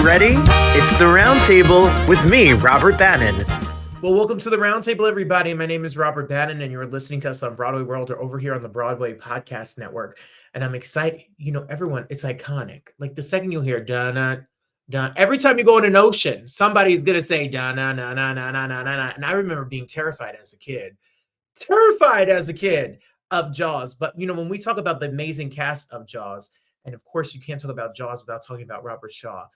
ready? It's the Roundtable with me, Robert Bannon. Well, welcome to the Roundtable, everybody. My name is Robert Bannon, and you're listening to us on Broadway World or over here on the Broadway Podcast Network. And I'm excited. You know, everyone, it's iconic. Like the second you'll hear "da-na, da," every time you go in an ocean, somebody's gonna say "da-na, na, na, na, na, na, na." And I remember being terrified as a kid of Jaws. But you know, when we talk about the amazing cast of Jaws, and of course, you can't talk about Jaws without talking about Robert Shaw.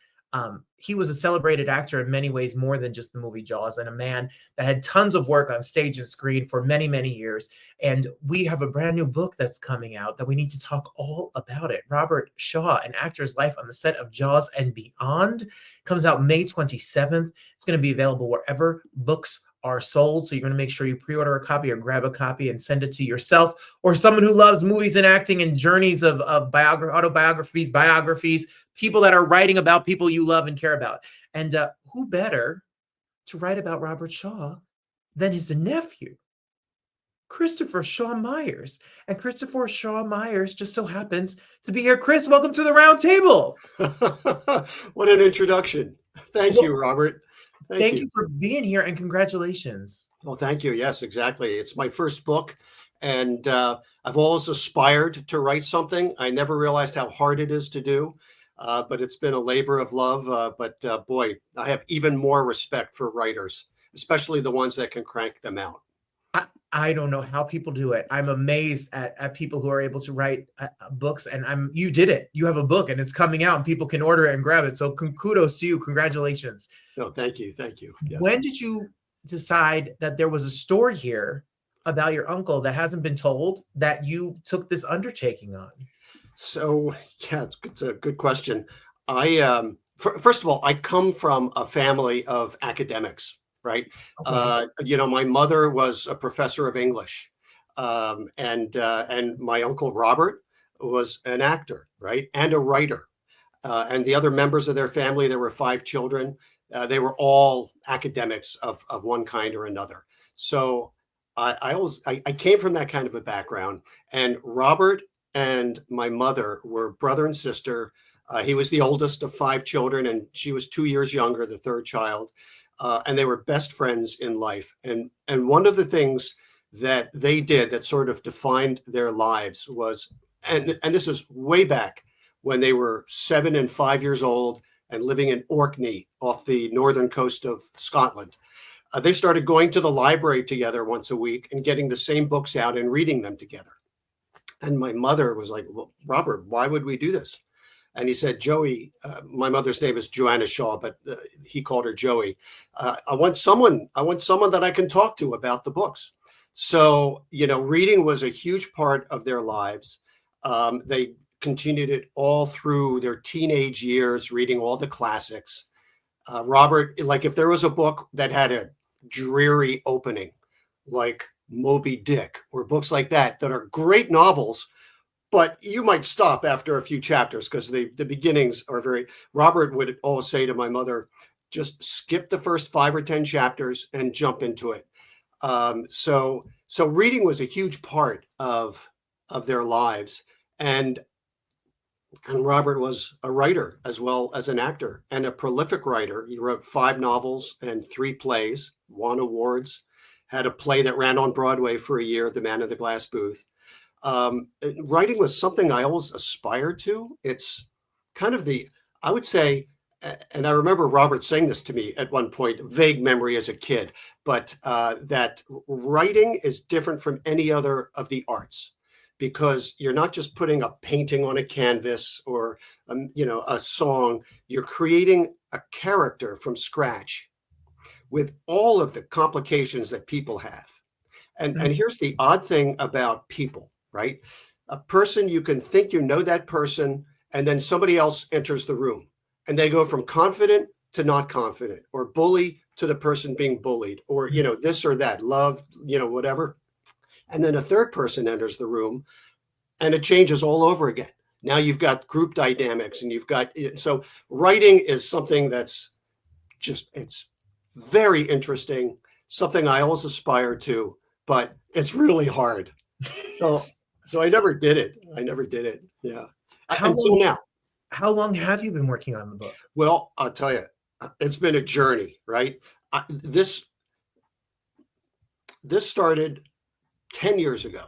He was a celebrated actor in many ways, more than just the movie Jaws, and a man that had tons of work on stage and screen for many, many years. And we have a brand new book that's coming out that we need to talk all about it. Robert Shaw, an actor's life on the set of Jaws and Beyond, comes out May 27th. It's going to be available wherever books are sold. So you're going to make sure you pre-order a copy or grab a copy and send it to yourself or someone who loves movies and acting and journeys of autobiographies, biographies, people that are writing about people you love and care about. And who better to write about Robert Shaw than his nephew, Christopher Shaw Myers. And Christopher Shaw Myers just so happens to be here. Chris, welcome to the Roundtable. What an introduction. Thank you, Robert. Thank you for being here, and congratulations. Well, thank you. Yes, exactly. It's my first book, and I've always aspired to write something. I never realized how hard it is to do, but it's been a labor of love. But boy, I have even more respect for writers, especially the ones that can crank them out. I don't know how people do it. I'm amazed at people who are able to write books, and you did it. You have a book and it's coming out and people can order it and grab it. So kudos to you. Congratulations. No, thank you. Thank you. Yes. When did you decide that there was a story here about your uncle that hasn't been told that you took this undertaking on? So, yeah, it's a good question. First of all, I come from a family of academics. Right. Okay. My mother was a professor of English, and my uncle Robert was an actor, right, and a writer. And the other members of their family, there were 5 children. They were all academics of one kind or another. So I came from that kind of a background. And Robert and my mother were brother and sister. He was the oldest of 5 children, and she was 2 years younger, the third child. And they were best friends in life. And one of the things that they did that sort of defined their lives was, and this is way back when they were 7 and 5 years old and living in Orkney off the northern coast of Scotland. They started going to the library together once a week and getting the same books out and reading them together. And my mother was like, well, Robert, why would we do this? And he said, Joey, my mother's name is Joanna Shaw, but he called her Joey. I want someone that I can talk to about the books. So, reading was a huge part of their lives. They continued it all through their teenage years, reading all the classics. Robert, like if there was a book that had a dreary opening, like Moby Dick or books like that are great novels, but you might stop after a few chapters because the beginnings are Robert would always say to my mother, just skip the first 5 or 10 chapters and jump into it. So reading was a huge part of their lives. And Robert was a writer as well as an actor, and a prolific writer. He wrote 5 novels and 3 plays, won awards, had a play that ran on Broadway for a year, The Man in the Glass Booth. Writing was something I always aspired to. It's kind of I would say, and I remember Robert saying this to me at one point, vague memory as a kid, but that writing is different from any other of the arts, because you're not just putting a painting on a canvas or, a song. You're creating a character from scratch with all of the complications that people have. And here's the odd thing about people. Right? A person, you can think you know that person, and then somebody else enters the room and they go from confident to not confident, or bully to the person being bullied, or, this or that, love, whatever. And then a third person enters the room and it changes all over again. Now you've got group dynamics, and so writing is something that's it's very interesting, something I always aspire to, but it's really hard. So I never did it. Yeah. Until now. How long have you been working on the book? Well, I'll tell you, it's been a journey, right? This started 10 years ago,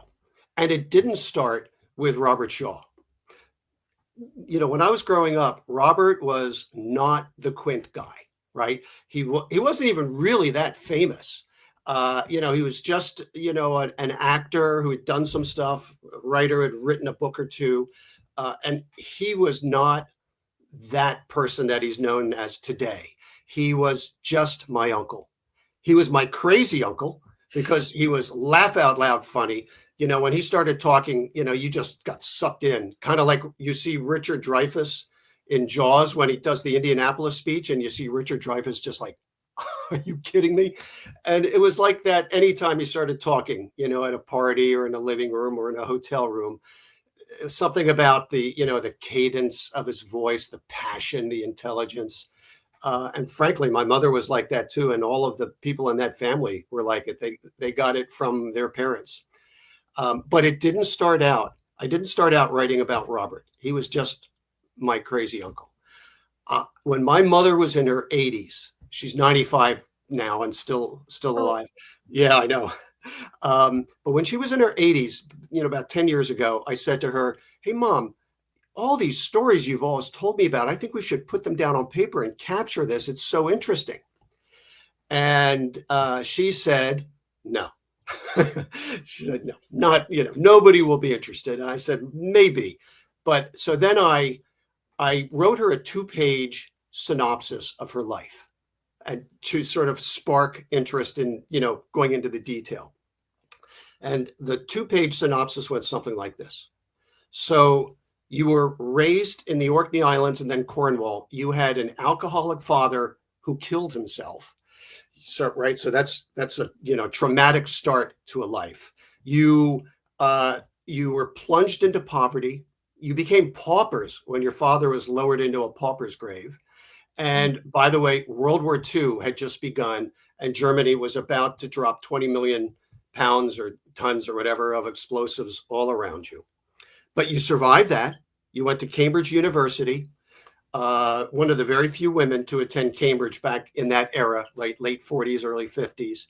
and it didn't start with Robert Shaw. When I was growing up, Robert was not the Quint guy, right? He wasn't even really that famous. He was just, an actor who had done some stuff, a writer, had written a book or two, and he was not that person that he's known as today. He was just my uncle. He was my crazy uncle because he was laugh out loud funny. When he started talking, you just got sucked in, kind of like you see Richard Dreyfuss in Jaws when he does the Indianapolis speech, and you see Richard Dreyfuss just like, are you kidding me? And it was like that anytime he started talking, at a party or in a living room or in a hotel room. Something about the cadence of his voice, the passion, the intelligence. And frankly, my mother was like that too. And all of the people in that family were like it. They got it from their parents. But it didn't start out. I didn't start out writing about Robert. He was just my crazy uncle. When my mother was in her 80s, she's 95 now and still alive. Yeah, I know. But when she was in her 80s, about 10 years ago, I said to her, "Hey, Mom, all these stories you've always told me about, I think we should put them down on paper and capture this. It's so interesting." And she said, "No." She said, "No, not, nobody will be interested." And I said, "Maybe." But so then I wrote her a 2-page synopsis of her life, and to sort of spark interest in, going into the detail. And the 2-page synopsis went something like this. So you were raised in the Orkney Islands and then Cornwall. You had an alcoholic father who killed himself. So, right. So that's a, traumatic start to a life. You were plunged into poverty. You became paupers when your father was lowered into a pauper's grave. And by the way, World War II had just begun, and Germany was about to drop 20 million pounds or tons or whatever of explosives all around you. But you survived that. You went to Cambridge University, one of the very few women to attend Cambridge back in that era, late 40s, early 50s.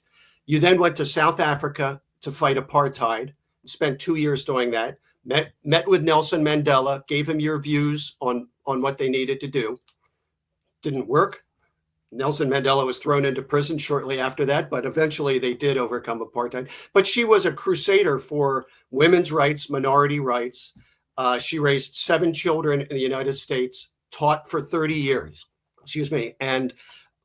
You then went to South Africa to fight apartheid, spent 2 years doing that, met with Nelson Mandela, gave him your views on what they needed to do. Didn't work. Nelson Mandela was thrown into prison shortly after that, but eventually they did overcome apartheid. But she was a crusader for women's rights, minority rights. She raised 7 children in the United States, taught for 30 years, And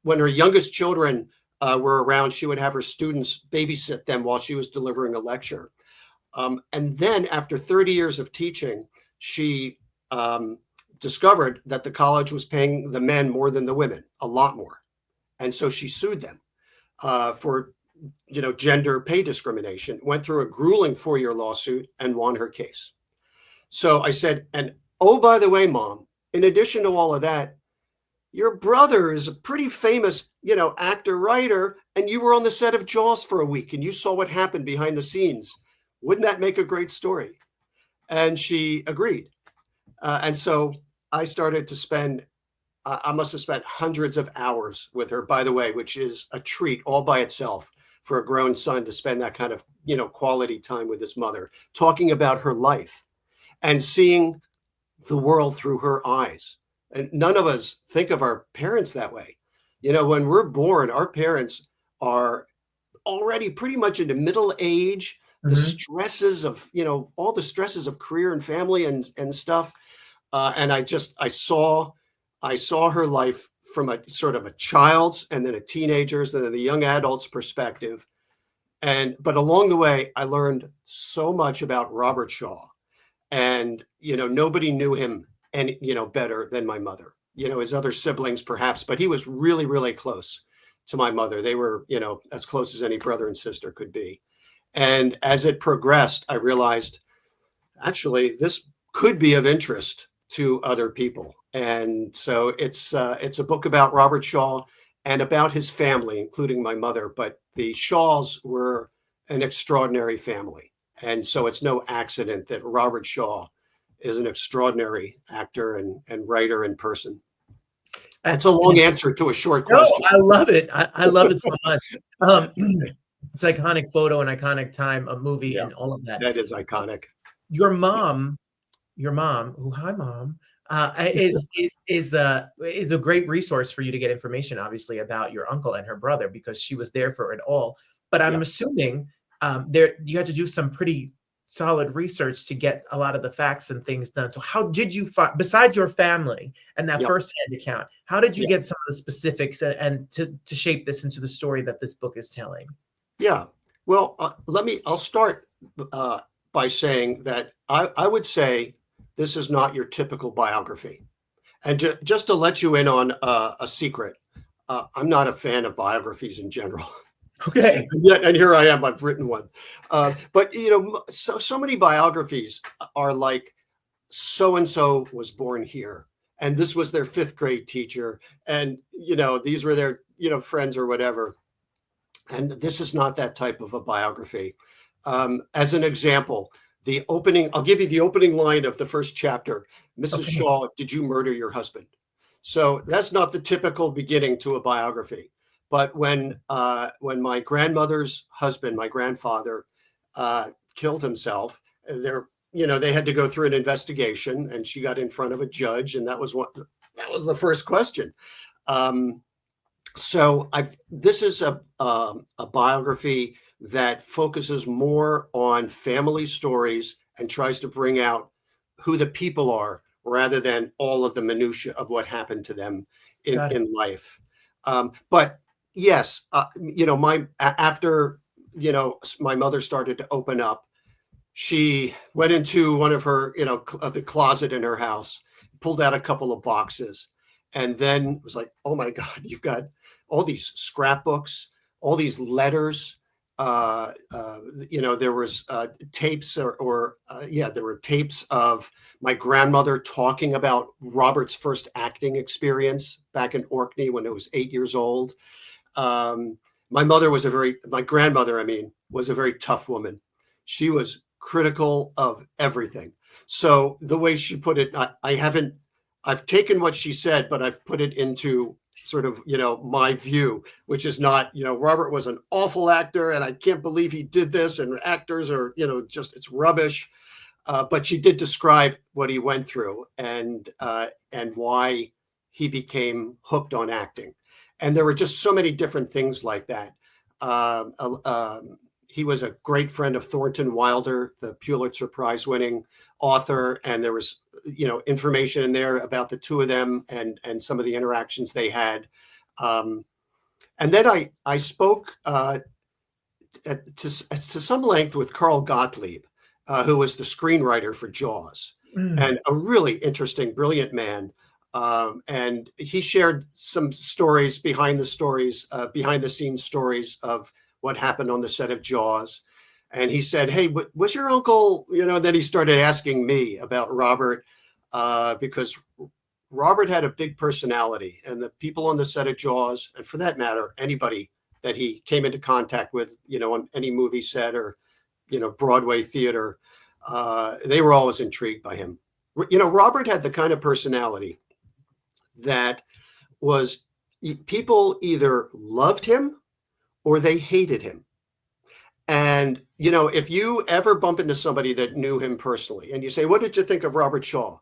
when her youngest children were around, she would have her students babysit them while she was delivering a lecture. And then after 30 years of teaching, she discovered that the college was paying the men more than the women, a lot more. And so she sued them for, gender pay discrimination, went through a grueling 4-year lawsuit and won her case. So I said, and oh, by the way, Mom, in addition to all of that, your brother is a pretty famous, actor, writer, and you were on the set of Jaws for a week and you saw what happened behind the scenes. Wouldn't that make a great story? And she agreed. And so I started to spend, I must have spent hundreds of hours with her, by the way, which is a treat all by itself for a grown son to spend that kind of, quality time with his mother, talking about her life and seeing the world through her eyes. And none of us think of our parents that way. When we're born, our parents are already pretty much into middle age, the stresses of, all the stresses of career and family and stuff. And I saw her life from a sort of a child's and then a teenager's and then the young adult's perspective. But along the way, I learned so much about Robert Shaw, and, nobody knew him any, better than my mother, his other siblings perhaps, but he was really, really close to my mother. They were, as close as any brother and sister could be. And as it progressed, I realized actually this could be of interest to other people. And so it's a book about Robert Shaw and about his family, including my mother. But the Shaws were an extraordinary family. And so it's no accident that Robert Shaw is an extraordinary actor and writer in person. That's It's a long answer to a short no, question. I love it. I love it so much. It's iconic photo and iconic time, a movie, Yeah, and all of that. that is iconic. Your mom, who, hi mom, is a great resource for you to get information, obviously, about your uncle and her brother, because she was there for it all. But I'm Yeah. assuming there you had to do some pretty solid research to get a lot of the facts and things done. So how did you find, besides your family and that Yeah. firsthand account, how did you Yeah. get some of the specifics and to shape this into the story that this book is telling? Yeah. Well, I'll start by saying that I would say this is not your typical biography. And just to let you in on a secret, I'm not a fan of biographies in general. Okay. And here I am, I've written one. But, so many biographies are like, so-and-so was born here, and this was their fifth grade teacher. And, these were their, friends or whatever. And this is not that type of a biography. As an example, I'll give you the opening line of the first chapter. Mrs. Okay. Shaw, did you murder your husband? So that's not the typical beginning to a biography. But when my grandmother's husband, my grandfather, killed himself, they had to go through an investigation, and she got in front of a judge, and that was the first question. So this is a biography that focuses more on family stories and tries to bring out who the people are rather than all of the minutia of what happened to them in life. But yes, after my mother started to open up, she went into one of her the closet in her house, pulled out a couple of boxes, and then was like, oh my God, you've got all these scrapbooks, all these letters. There was tapes there were tapes of my grandmother talking about Robert's first acting experience back in Orkney when it was 8 years old. My grandmother, was a very tough woman. She was critical of everything. So the way she put it, I've taken what she said, but I've put it into sort of, my view, which is not, Robert was an awful actor and I can't believe he did this, and actors are, it's rubbish. But she did describe what he went through and why he became hooked on acting. And there were just so many different things like that. He was a great friend of Thornton Wilder, the Pulitzer Prize winning author. And there was, information in there about the two of them and some of the interactions they had. And then I spoke to some length with Carl Gottlieb, who was the screenwriter for Jaws, and a really interesting, brilliant man. And he shared some stories behind the scenes stories of what happened on the set of Jaws. And he said, hey, was your uncle, then he started asking me about Robert, because Robert had a big personality, and the people on the set of Jaws, and for that matter, anybody that he came into contact with, on any movie set or, Broadway theater, they were always intrigued by him. Robert had the kind of personality that was, people either loved him or they hated him. And, if you ever bump into somebody that knew him personally and you say, what did you think of Robert Shaw?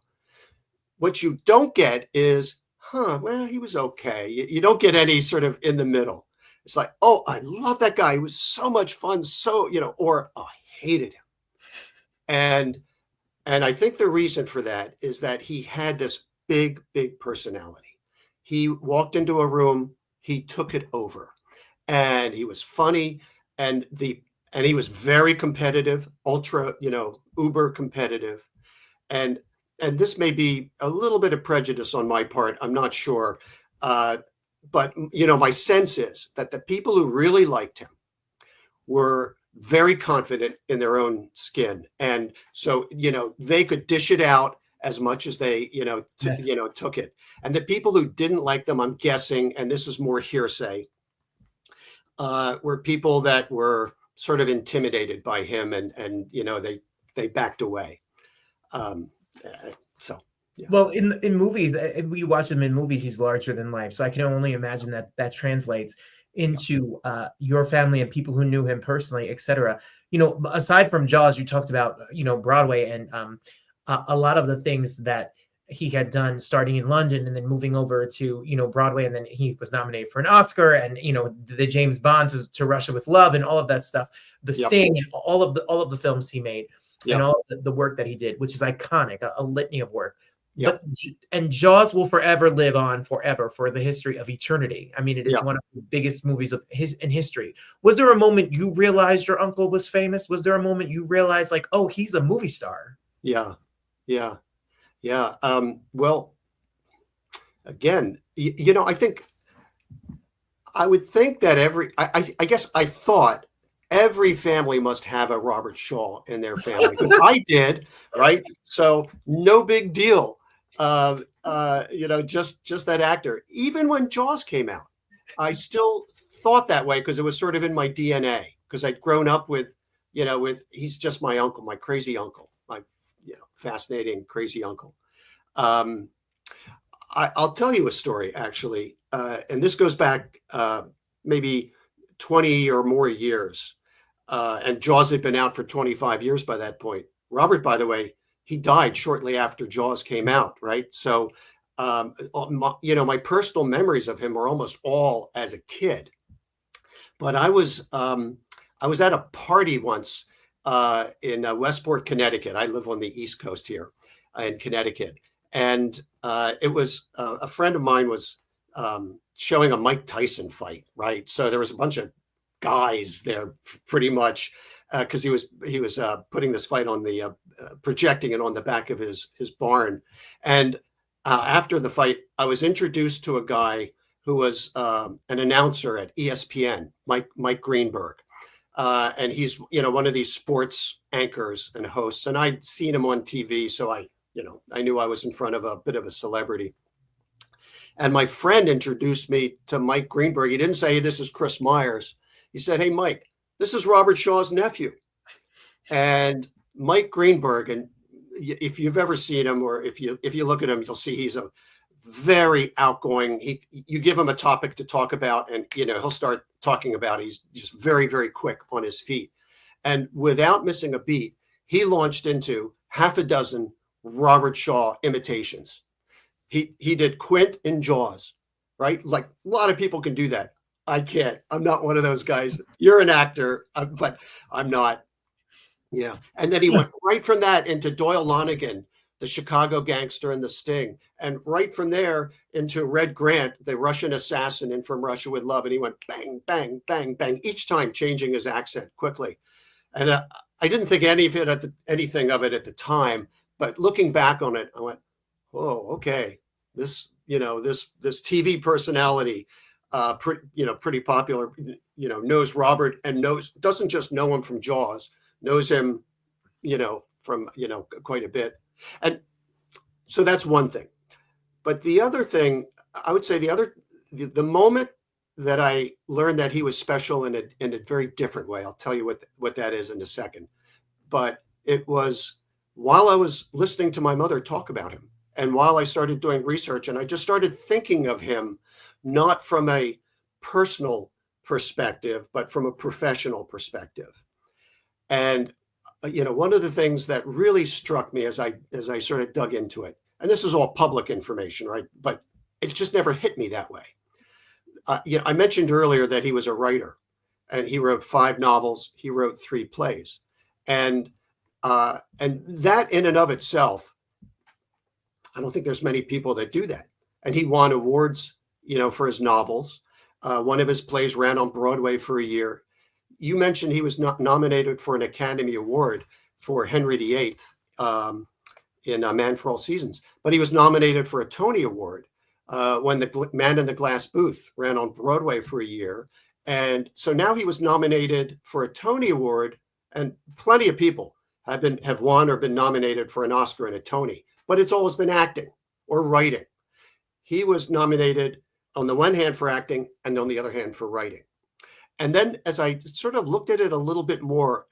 What you don't get is, well, he was okay. You don't get any sort of in the middle. It's like, oh, I love that guy. He was so much fun. So, or oh, I hated him. And I think the reason for that is that he had this big, big personality. He walked into a room, he took it over, and he was funny, and he was very competitive, ultra, uber competitive. And this may be a little bit of prejudice on my part, I'm not sure. But, my sense is that the people who really liked him were very confident in their own skin. And so, they could dish it out as much as they, took it. And the people who didn't like them, I'm guessing, and this is more hearsay, were people that were sort of intimidated by him and they backed away. So, yeah. Well, in movies, if we watch him in movies, he's larger than life. So I can only imagine that that translates into your family and people who knew him personally, etc. Aside from Jaws, you talked about Broadway and a lot of the things that he had done starting in London and then moving over to Broadway, and then he was nominated for an Oscar, and the James Bond to Russia with Love and all of that stuff, the Yep. Sting and all of the films he made. Yep. And all the work that he did, which is iconic, a litany of work. Yep. And Jaws will forever live on forever for the history of eternity. I mean, it is Yep. one of the biggest movies in history. Was there a moment you realized your uncle was famous? Was there a moment you realized, like, oh, he's a movie star? Yeah. Well, again, I think I would think that I guess I thought every family must have a Robert Shaw in their family, because I did, right? So no big deal. Just that actor. Even when Jaws came out, I still thought that way because it was sort of in my DNA, because I'd grown up with he's just my uncle, my crazy uncle, my fascinating crazy uncle. I'll tell you a story, actually, and this goes back maybe 20 or more years, and Jaws had been out for 25 years by that point. Robert, by the way, he died shortly after Jaws came out, right? So, my personal memories of him were almost all as a kid. But I was at a party once in Westport, Connecticut. I live on the East Coast here in Connecticut. And it was a friend of mine was showing a Mike Tyson fight, right? So there was a bunch of guys there, pretty much, because he was putting this fight on the projecting it on the back of his barn. And after the fight, I was introduced to a guy who was an announcer at ESPN, Mike Greenberg. And he's one of these sports anchors and hosts. And I'd seen him on TV, so I knew I was in front of a bit of a celebrity. And my friend introduced me to Mike Greenberg. He didn't say, "Hey, this is Chris Myers." He said, "Hey, Mike, this is Robert Shaw's nephew." And Mike Greenberg, and if you've ever seen him, or if you look at him, you'll see he's a very outgoing. You give him a topic to talk about, and he'll start talking about it. He's just very, very quick on his feet. And without missing a beat, he launched into half a dozen Robert Shaw imitations. He did Quint in Jaws, right? Like, a lot of people can do that. I can't. I'm not one of those guys. You're an actor, but I'm not. Yeah. And then he went right from that into Doyle Lonnegan, the Chicago gangster, and the Sting. And right from there into Red Grant, the Russian assassin in From Russia with Love. And he went bang, bang, bang, bang, each time changing his accent quickly. And I didn't think anything of it at the time. But looking back on it, I went, "Oh, okay. This TV personality, pretty popular, knows Robert, and doesn't just know him from Jaws, knows him, from, quite a bit." And so that's one thing. But the other thing, I would say the moment that I learned that he was special in a very different way, I'll tell you what that is in a second. But it was while I was listening to my mother talk about him, and while I started doing research, and I just started thinking of him not from a personal perspective, but from a professional perspective. And one of the things that really struck me as I sort of dug into it, and this is all public information, right? But it just never hit me that way. I mentioned earlier that he was a writer, and he wrote 5 novels. He wrote 3 plays, and that in and of itself, I don't think there's many people that do that. And he won awards, for his novels. One of his plays ran on Broadway for a year. You mentioned he was nominated for an Academy Award for Henry VIII in Man for All Seasons, but he was nominated for a Tony Award when The Man in the Glass Booth ran on Broadway for a year. And so now he was nominated for a Tony Award, and plenty of people have won or been nominated for an Oscar and a Tony, but it's always been acting or writing. He was nominated on the one hand for acting, and on the other hand for writing. And then as I sort of looked at it a little bit more,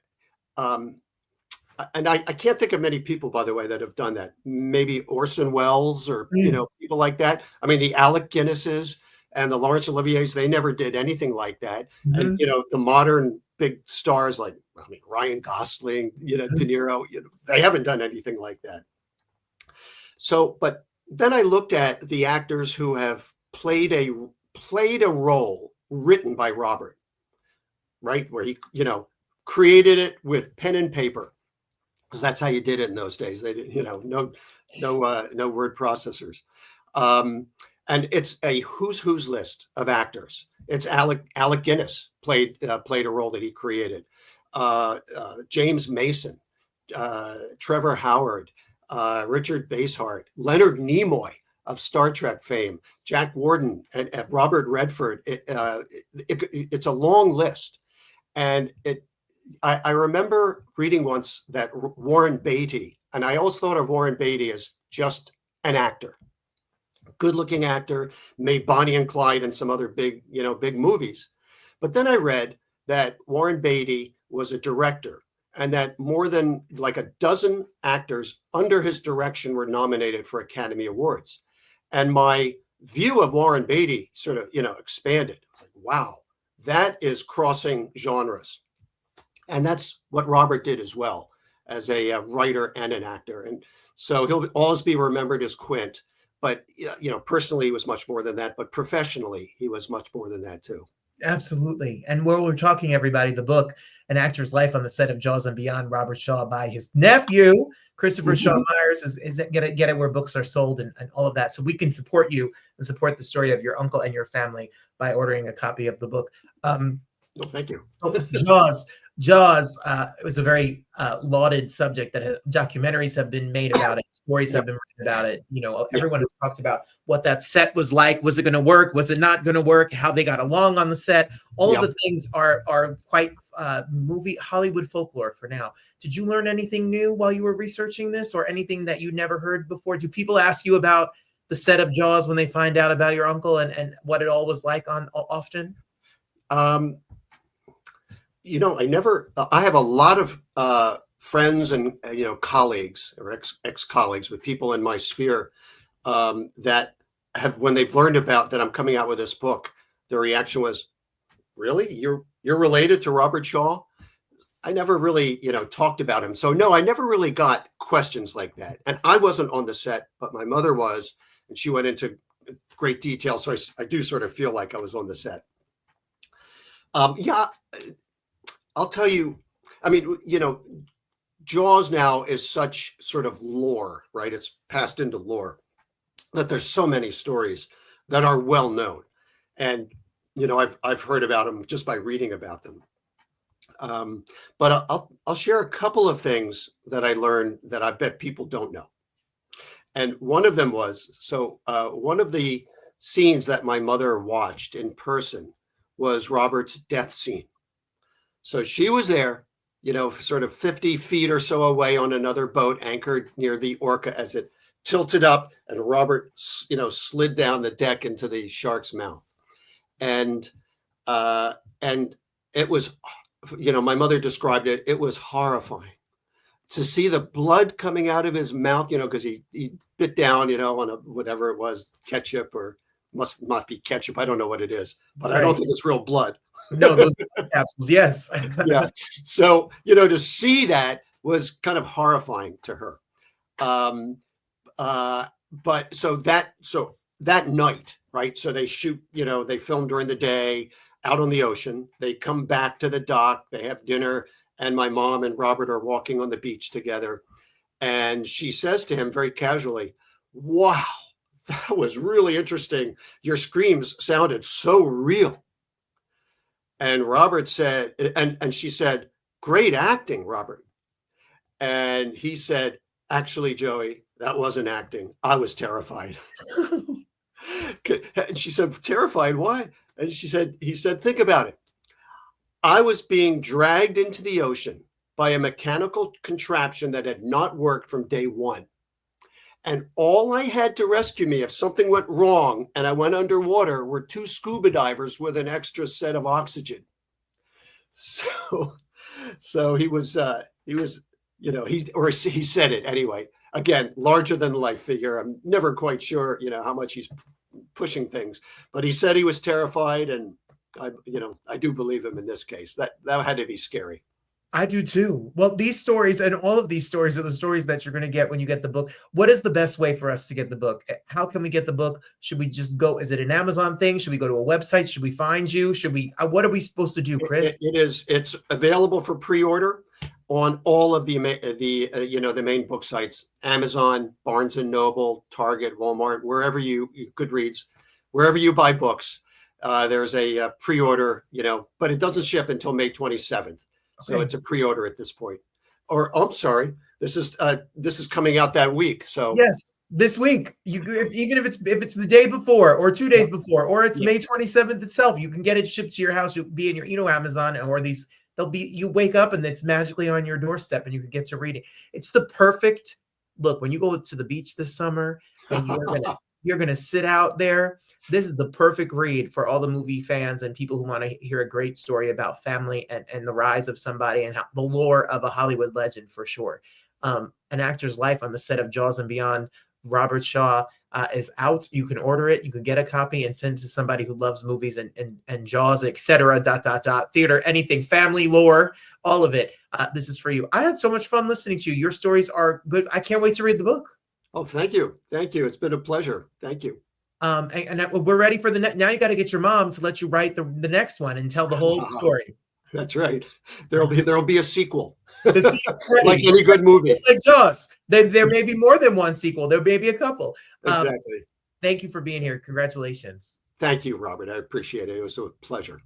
and I can't think of many people, by the way, that have done that. Maybe Orson Welles or, Mm. people like that. I mean, the Alec Guinnesses and the Laurence Oliviers, they never did anything like that. And, Mhm. the modern big stars like, I mean, Ryan Gosling, De Mhm. Niro, they haven't done anything like that. So, but then I looked at the actors who have played a role written by Robert, right? Where he, created it with pen and paper, because that's how you did it in those days. They didn't, no word processors. Um, and it's a who's list of actors. It's Alec Guinness played a role that he created. James Mason, Trevor Howard, Richard Basehart, Leonard Nimoy of Star Trek fame, Jack Warden, and Robert Redford. It's a long list, and I remember reading once that Warren Beatty, and I always thought of Warren Beatty as just an actor, good-looking actor, made Bonnie and Clyde and some other big movies. But then I read that Warren Beatty was a director, and that more than like a dozen actors under his direction were nominated for Academy Awards. And my view of Warren Beatty sort of, expanded. It's like, wow, that is crossing genres. And that's what Robert did as well, as a writer and an actor. And so he'll always be remembered as Quint. But personally, he was much more than that. But professionally, he was much more than that too. Absolutely. And where we're talking, everybody, the book, An Actor's Life on the Set of Jaws and Beyond, Robert Shaw, by his nephew, Christopher Shaw Myers, is get it where books are sold and all of that. So we can support you and support the story of your uncle and your family by ordering a copy of the book. Oh, thank you. Jaws was a very lauded subject that documentaries have been made about it, stories have been written about it. Everyone has talked about what that set was like. Was it going to work? Was it not going to work? How they got along on the set. All of the things are quite movie Hollywood folklore for now. Did you learn anything new while you were researching this, or anything that you never heard before? Do people ask you about the set of Jaws when they find out about your uncle and what it all was like on often? I have a lot of friends and, colleagues or ex-colleagues, with people in my sphere that have, when they've learned about that I'm coming out with this book, their reaction was, really? You're related to Robert Shaw? I never really, talked about him. So no, I never really got questions like that. And I wasn't on the set, but my mother was, and she went into great detail. So I do sort of feel like I was on the set. I'll tell you, I mean, Jaws now is such sort of lore, right? It's passed into lore, that there's so many stories that are well known. And, I've heard about them just by reading about them. But I'll share a couple of things that I learned that I bet people don't know. And one of them was, one of the scenes that my mother watched in person was Robert's death scene. So she was there, sort of 50 feet or so away on another boat anchored near the Orca as it tilted up, and Robert, slid down the deck into the shark's mouth. And it was, my mother described it, it was horrifying to see the blood coming out of his mouth, because he bit down, on a, whatever it was, ketchup, or must not be ketchup. I don't know what it is, but I don't think it's real blood. No, those capsules, yes. Yeah. So, to see that was kind of horrifying to her. But so that night, right? So they shoot, they film during the day out on the ocean. They come back to the dock, they have dinner, and my mom and Robert are walking on the beach together. And she says to him very casually, "Wow, that was really interesting. Your screams sounded so real." And Robert said, and she said, "Great acting, Robert." And he said, "Actually, Joey, that wasn't acting. I was terrified." And she said, "Terrified? Why?" And he said, "Think about it. I was being dragged into the ocean by a mechanical contraption that had not worked from day one. And all I had to rescue me if something went wrong and I went underwater were two scuba divers with an extra set of oxygen." So he was, he said it anyway. Again, larger than life figure. I'm never quite sure, how much he's pushing things, but he said he was terrified, and I do believe him in this case. That had to be scary. I do too. Well, these stories and all of these stories are the stories that you're going to get when you get the book. What is the best way for us to get the book? How can we get the book? Should we just go? Is it an Amazon thing? Should we go to a website? Should we find you? What are we supposed to do, Chris? It's available for pre-order on all of the main book sites: Amazon, Barnes and Noble, Target, Walmart, wherever Goodreads, wherever you buy books. There's a pre-order, but it doesn't ship until May 27th. So it's a pre-order at this point. Or I'm sorry, this is coming out that week. So yes, this week. Even if it's the day before or 2 days before, or it's May 27th itself, you can get it shipped to your house. You'll be in your Amazon, or you wake up and it's magically on your doorstep and you can get to read it. It's the perfect look when you go to the beach this summer and you're gonna sit out there. This is the perfect read for all the movie fans and people who want to hear a great story about family and the rise of somebody and the lore of a Hollywood legend, for sure. An actor's life on the set of Jaws and Beyond. Robert Shaw is out. You can order it. You can get a copy and send it to somebody who loves movies and Jaws, etc. ... Theater, anything, family lore, all of it. This is for you. I had so much fun listening to you. Your stories are good. I can't wait to read the book. Oh, thank you. Thank you. It's been a pleasure. Thank you. And we're ready for now. You got to get your mom to let you write the next one and tell the whole story. That's right. There'll be a sequel. Like any good movie. It's like Jaws. There may be more than one sequel. There may be a couple. Exactly. Thank you for being here. Congratulations. Thank you, Robert. I appreciate it. It was a pleasure.